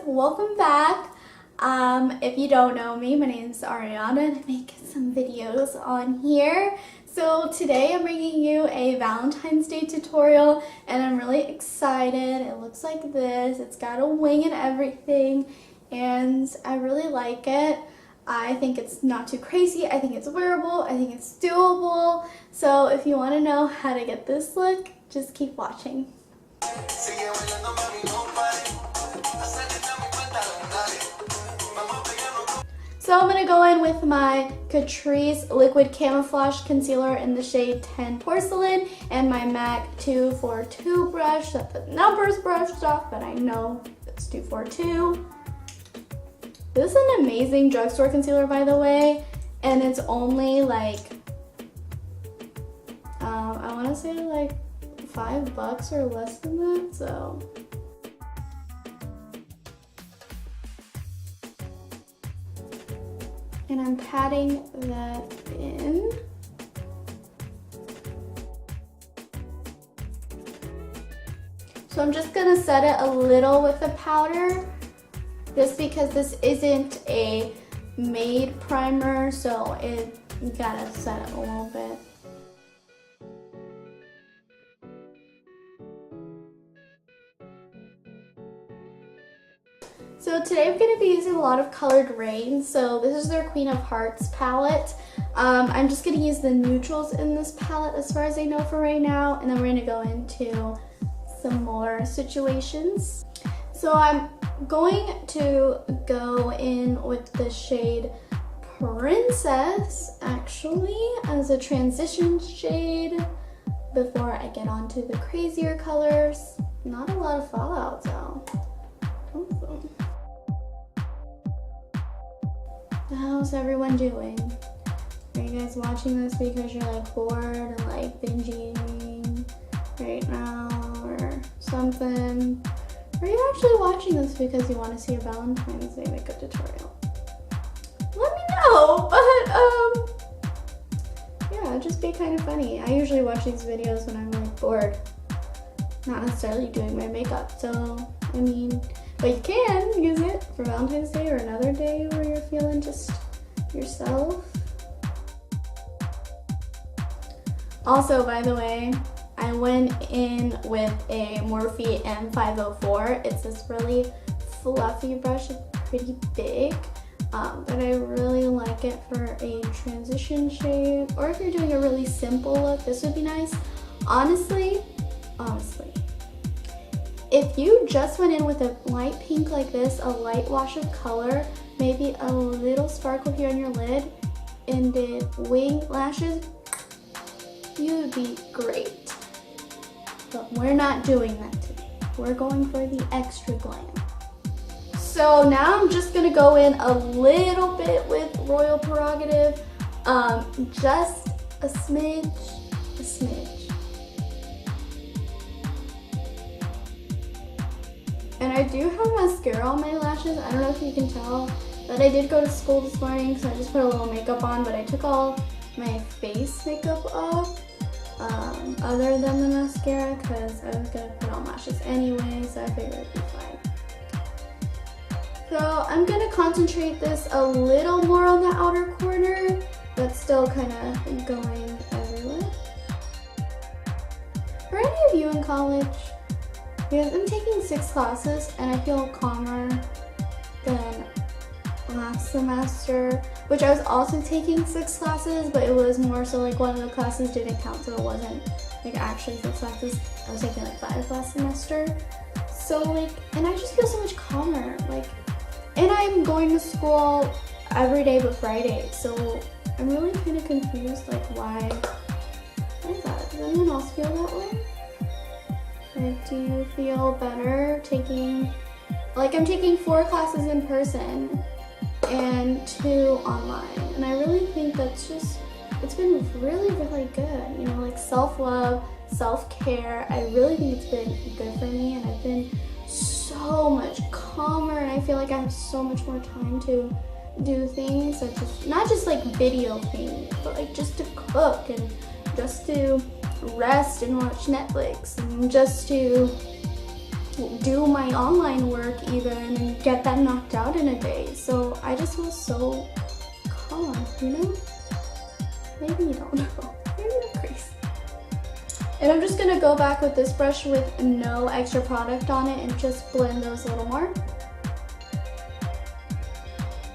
welcome back. If you don't know me, my name is Ariana and I make some videos on here. So today I'm bringing you a Valentine's Day tutorial and I'm really excited. It looks like this. It's got a wing and everything and I really like it. I think it's not too crazy. I think it's wearable. I think it's doable. So if you want to know how to get this look, just keep watching. So I'm going to go in with my Catrice Liquid Camouflage Concealer in the shade 10 Porcelain and my MAC 242 brush. That the number's brushed off, but I know it's 242. This is an amazing drugstore concealer, by the way, and it's only like, I want to say like $5 or less than that, so. And I'm patting that in. So I'm just gonna set it a little with the powder, just because this isn't a made primer, so you gotta set it a little bit. So today I'm going to be using a lot of colored rain. So this is their Queen of Hearts palette. I'm just going to use the neutrals in this palette as far as I know for right now. And then we're going to go into some more situations. So I'm going to go in with the shade Princess, actually, as a transition shade before I get onto the crazier colors. Not a lot of fallout though. Awesome. How's everyone doing? Are you guys watching this because you're like bored and like binging right now or something? Or are you actually watching this because you want to see a Valentine's Day makeup tutorial? Let me know, but yeah, it'd just be kind of funny. I usually watch these videos when I'm like bored, not necessarily doing my makeup, so I mean, but you can use it for Valentine's Day or another day where you're feeling just yourself. Also, by the way, I went in with a Morphe M504. It's this really fluffy brush. It's pretty big, but I really like it for a transition shade. Or if you're doing a really simple look, this would be nice. Honestly, if you just went in with a light pink like this, a light wash of color, maybe a little sparkle here on your lid, and did wing lashes, you would be great. But we're not doing that today. We're going for the extra glam. So now I'm just gonna go in a little bit with Royal Prerogative, just a smidge. And I do have mascara on my lashes. I don't know if you can tell, but I did go to school this morning, so I just put a little makeup on, but I took all my face makeup off, other than the mascara, because I was gonna put on lashes anyway, so I figured it'd be fine. So I'm gonna concentrate this a little more on the outer corner, but still kind of going everywhere. For any of you in college, because I'm taking 6 classes and I feel calmer than last semester, which I was also taking 6 classes, but it was more so like one of the classes didn't count, so it wasn't like actually 6 classes. I was taking like 5 last semester. So like, and I just feel so much calmer. Like, and I'm going to school every day but Friday, so I'm really kind of confused like why is that? Does anyone else feel that way? Like, do you feel better taking, like I'm taking 4 classes in person and 2 online, and I really think that's just, it's been really, really good, you know, like self-love, self-care. I really think it's been good for me, and I've been so much calmer, and I feel like I have so much more time to do things such as, not just like video things, but like just to cook and just to rest and watch Netflix and just to do my online work even, and get that knocked out in a day. So I just feel so calm, you know? Maybe you don't know. Maybe I'm crazy. And I'm just gonna go back with this brush with no extra product on it and just blend those a little more.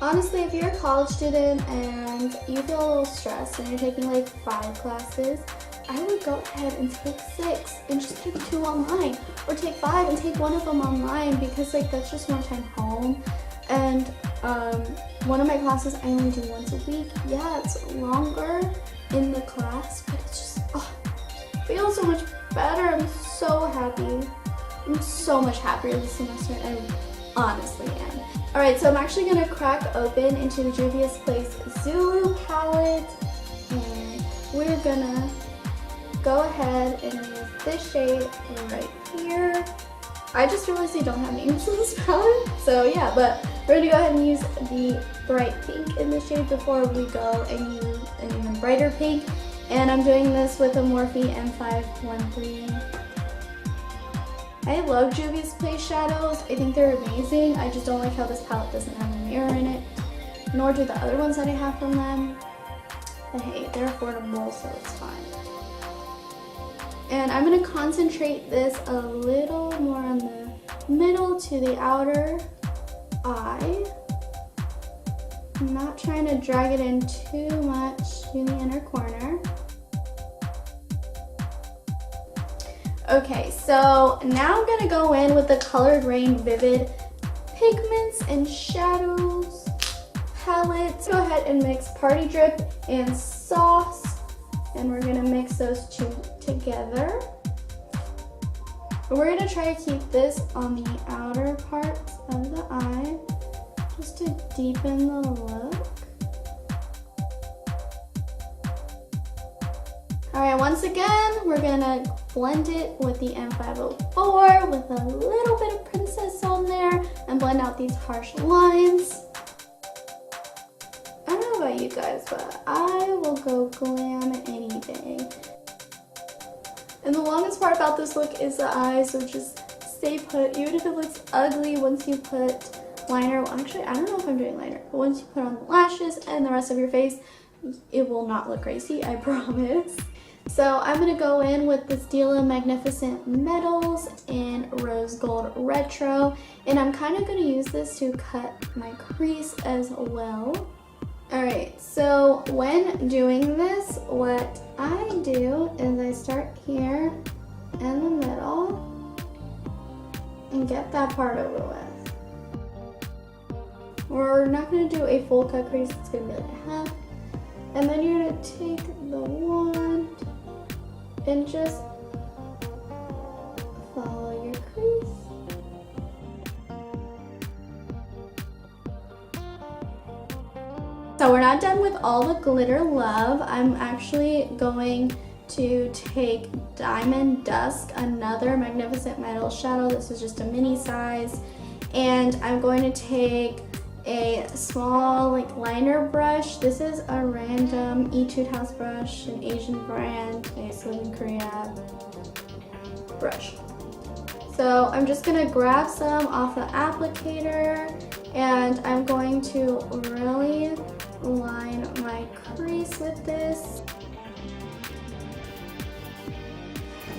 Honestly, if you're a college student and you feel a little stressed and you're taking like 5 classes, I would go ahead and take 6 and just take 2 online, or take 5 and take 1 of them online, because like that's just more time home. And one of my classes I only do once a week. Yeah, it's longer in the class, but it's just feels so much better. I'm so happy. I'm so much happier this semester. I honestly am. Alright, so I'm actually going to crack open into the Juvia's Place Zulu palette, and we're going to go ahead and use this shade right here. I just realized I don't have names in this palette, so yeah, but we're going to go ahead and use the bright pink in the shade before we go and use an even brighter pink. And I'm doing this with a Morphe M513. I love Juvia's Place shadows. I think they're amazing. I just don't like how this palette doesn't have a mirror in it, nor do the other ones that I have from them. But hey, they're affordable, so it's fine. And I'm going to concentrate this a little more on the middle to the outer eye. I'm not trying to drag it in too much to the inner corner. Okay, so now I'm gonna go in with the Colored Rain Vivid Pigments and Shadows palette. Go ahead and mix Party Drip and Sauce, and we're gonna mix those two together. We're gonna try to keep this on the outer parts of the eye, just to deepen the look. Alright, once again, we're gonna blend it with the M504 with a little bit of Princess on there and blend out these harsh lines. I don't know about you guys, but I will go glam any day. And the longest part about this look is the eyes, so just stay put. Even if it looks ugly once you put liner, well, actually, I don't know if I'm doing liner, but once you put on the lashes and the rest of your face, it will not look crazy, I promise. So I'm going to go in with the Stila Magnificent Metals in Rose Gold Retro, and I'm kind of going to use this to cut my crease as well. Alright, so when doing this, what I do is I start here in the middle and get that part over with. We're not going to do a full cut crease, it's going to be like a half. And then you're going to take the wand and just follow your crease. So we're not done with all the glitter love. I'm actually going to take Diamond Dusk, another Magnificent Metal shadow. This is just a mini size. And I'm going to take a small liner brush. This is a random Etude House brush, an Asian brand, I live in Korea brush. So I'm just gonna grab some off the applicator, and I'm going to really line my crease with this.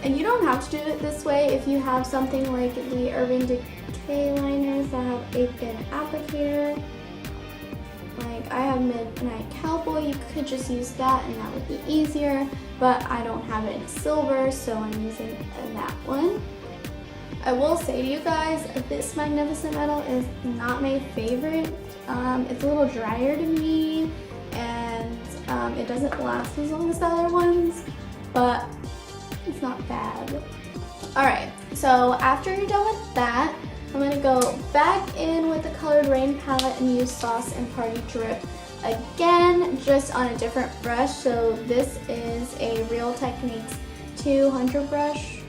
And you don't have to do it this way if you have something like the Urban Decay liners that have a thin applicator. Like I have Midnight Cowboy, you could just use that and that would be easier, but I don't have it in silver, so I'm using that one. I will say to you guys, this Magnificent Metal is not my favorite. It's a little drier to me, and it doesn't last as long as the other ones, but it's not bad. Alright, so after you're done with that, I'm going to go back in with the Colored Rain palette and use Sauce and Party Drip again, just on a different brush. So this is a Real Techniques 200 brush.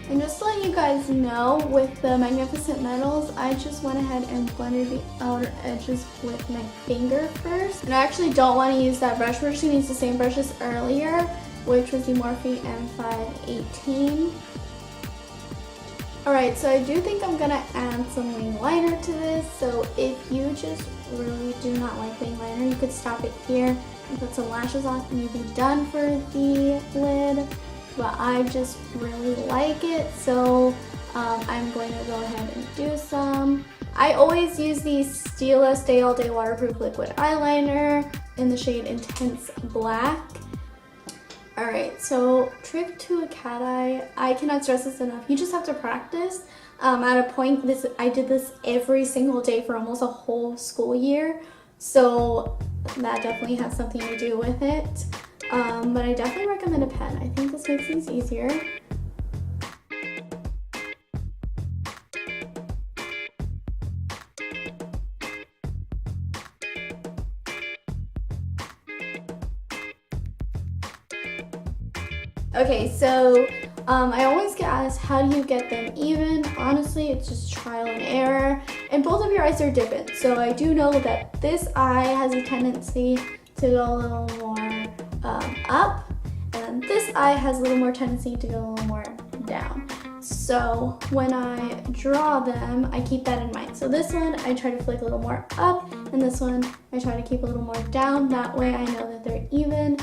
And just to let you guys know, with the Magnificent Metals, I just went ahead and blended the outer edges with my finger first. And I actually don't want to use that brush. We're just going to use the same brush as earlier, which was the Morphe M518. Alright, so I do think I'm gonna add some wing liner to this. So if you just really do not like wing liner, you could stop it here and put some lashes on and you'd be done for the lid. But I just really like it, so I'm going to go ahead and do some. I always use the Stila Stay All Day Waterproof Liquid Eyeliner in the shade Intense Black. Alright, so trick to a cat eye. I cannot stress this enough. You just have to practice. At a point, I did this every single day for almost a whole school year. So that definitely has something to do with it. But I definitely recommend a pen. I think this makes things easier. Okay, so I always get asked, how do you get them even? Honestly, it's just trial and error. And both of your eyes are different. So I do know that this eye has a tendency to go a little more up. And this eye has a little more tendency to go a little more down. So when I draw them, I keep that in mind. So this one, I try to flick a little more up. And this one, I try to keep a little more down. That way I know that they're even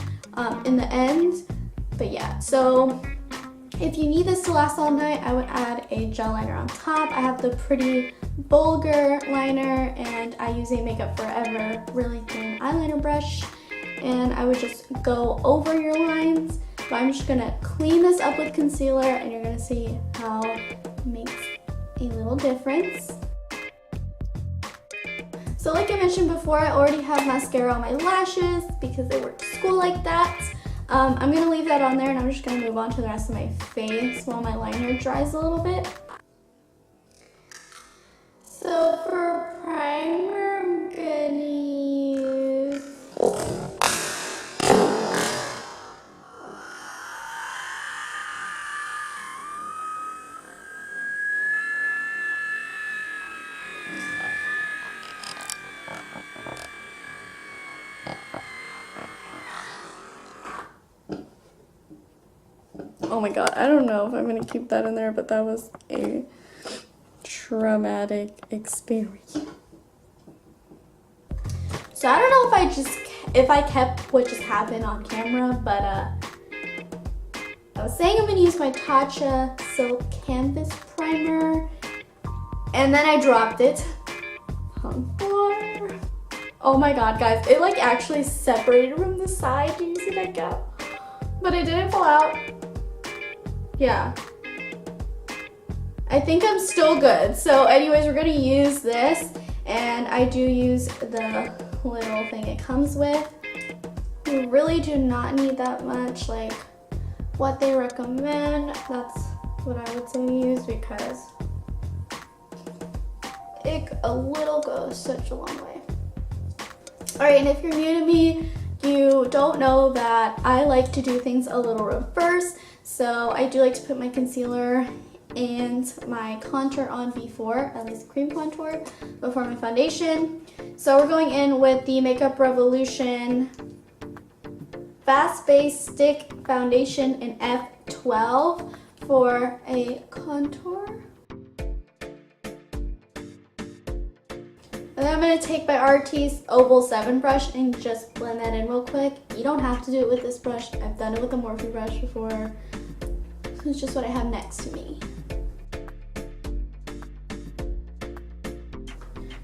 in the end. But yeah, so if you need this to last all night, I would add a gel liner on top. I have the Pretty Vulgar liner and I use a Makeup Forever really thin eyeliner brush. And I would just go over your lines. But I'm just gonna clean this up with concealer and you're gonna see how it makes a little difference. So like I mentioned before, I already have mascara on my lashes because I work school like that. I'm going to leave that on there and I'm just going to move on to the rest of my face while my liner dries a little bit. So for primer, I'm going to use... Oh my god, I don't know if I'm gonna keep that in there, but that was a traumatic experience. So I don't know if I kept what just happened on camera, but I was saying I'm gonna use my Tatcha Silk Canvas Primer, and then I dropped it. Oh my god, guys, it like actually separated from the side. Do you see that gap? But it didn't fall out. Yeah, I think I'm still good. So anyways, we're gonna use this, and I do use the little thing it comes with. You really do not need that much, like what they recommend. That's what I would say use because a little goes such a long way. All right, and if you're new to me, you don't know that I like to do things a little reverse. So I do like to put my concealer and my contour on before, at least cream contour, before my foundation. So we're going in with the Makeup Revolution Fast Base Stick Foundation in F12 for a contour. And then I'm going to take my Artis Oval 7 brush and just blend that in real quick. You don't have to do it with this brush. I've done it with a Morphe brush before. It's just what I have next to me.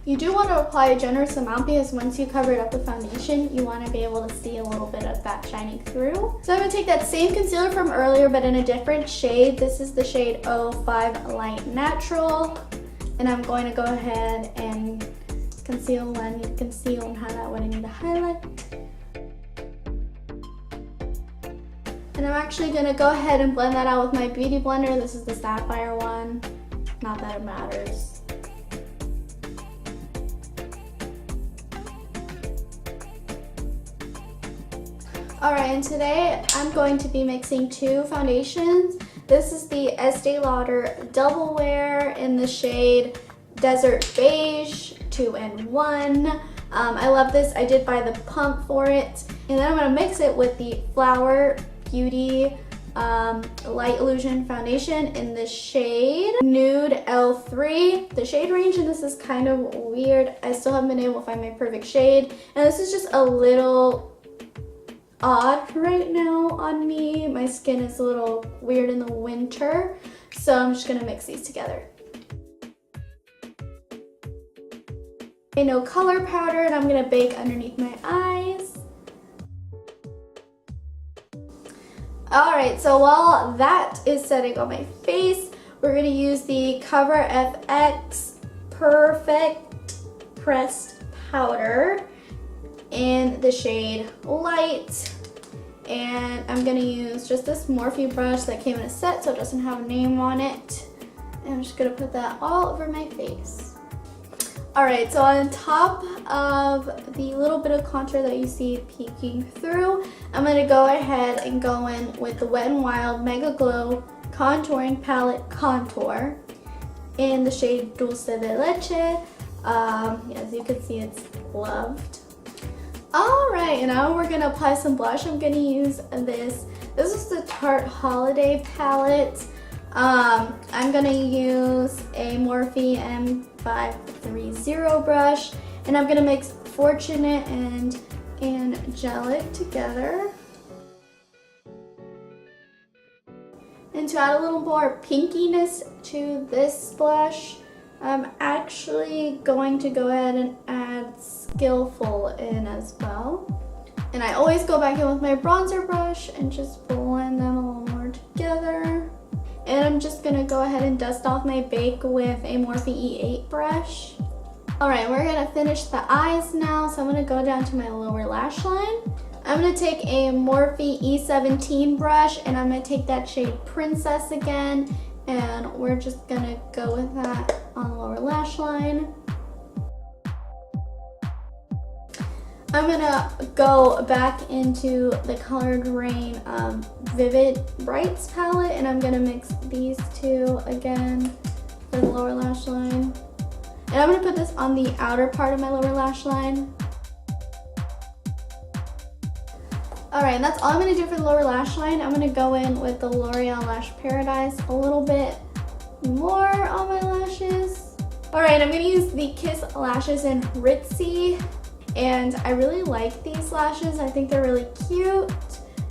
You do want to apply a generous amount because once you cover it up with foundation, you want to be able to see a little bit of that shining through. So I'm going to take that same concealer from earlier but in a different shade. This is the shade 05 Light Natural. And I'm going to go ahead and conceal when I need to conceal and highlight when I need to highlight. And I'm actually going to go ahead and blend that out with my beauty blender. This is the Sapphire one. Not that it matters. Alright, and today I'm going to be mixing two foundations. This is the Estee Lauder Double Wear in the shade Desert Beige 2-in-1. I love this. I did buy the pump for it. And then I'm going to mix it with the Flower Beauty Light Illusion foundation in the shade Nude L3. The shade range in this is kind of weird. I still haven't been able to find my perfect shade, and this is just a little odd right now on me. My skin is a little weird in the winter, so I'm just gonna mix these together. No color powder, and I'm gonna bake underneath my eyes. Alright, so while that is setting on my face, we're gonna use the Cover FX Perfect Pressed Powder in the shade Light. And I'm gonna use just this Morphe brush that came in a set, so it doesn't have a name on it. And I'm just gonna put that all over my face. Alright, so on top of the little bit of contour that you see peeking through, I'm going to go ahead and go in with the Wet n Wild Mega Glow Contouring Palette Contour in the shade Dulce de Leche. As you can see, it's loved. Alright, and now we're going to apply some blush. I'm going to use this. This is the Tarte Holiday palette. I'm going to use a Morphe M530 brush, and I'm going to mix Fortunate and Angelic together. And to add a little more pinkiness to this blush, I'm actually going to go ahead and add Skillful in as well. And I always go back in with my bronzer brush and just blend them a little more together. And I'm just gonna go ahead and dust off my bake with a Morphe E8 brush. Alright, we're gonna finish the eyes now, so I'm gonna go down to my lower lash line. I'm gonna take a Morphe E17 brush, and I'm gonna take that shade Princess again, and we're just gonna go with that on the lower lash line. I'm gonna go back into the Colored Rain Vivid Brights palette, and I'm gonna mix these two again for the lower lash line. And I'm gonna put this on the outer part of my lower lash line. Alright, and that's all I'm gonna do for the lower lash line. I'm gonna go in with the L'Oreal Lash Paradise a little bit more on my lashes. Alright, I'm gonna use the Kiss Lashes in Ritzy. And I really like these lashes. I think they're really cute.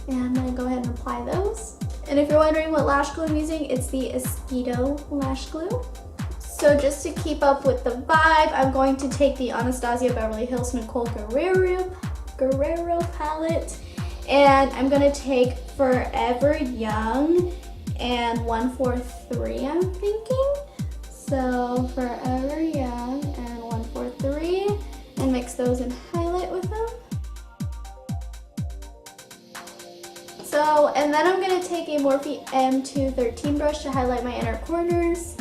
And I'm gonna go ahead and apply those. And if you're wondering what lash glue I'm using, it's the Esquito lash glue. So just to keep up with the vibe, I'm going to take the Anastasia Beverly Hills Nicole Guerrero palette. And I'm gonna take Forever Young and 143, I'm thinking. So Forever Young and 143. And mix those and highlight with them. So, and then I'm going to take a Morphe M213 brush to highlight my inner corners.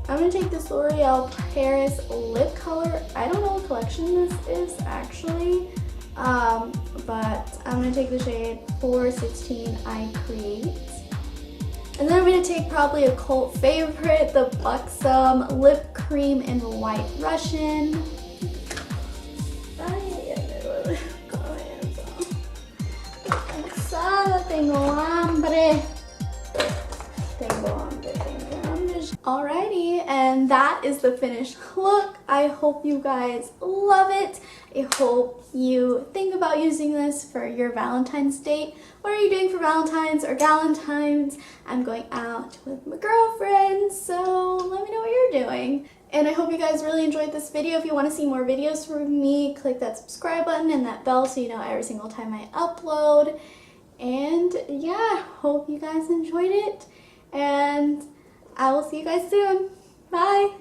I'm going to take this L'Oreal Paris lip color. I don't know what collection this is actually, but I'm going to take the shade 416 I Create. And then I'm going to take probably a cult favorite, the Buxom Lip Cream in White Russian. Alrighty, and that is the finished look. I hope you guys love it. I hope you think about using this for your Valentine's date. What are you doing for Valentine's or Galentine's? I'm going out with my girlfriend, so let me know what you're doing. And I hope you guys really enjoyed this video. If you want to see more videos from me, click that subscribe button and that bell so you know every single time I upload. And yeah, hope you guys enjoyed it. And I will see you guys soon. Bye.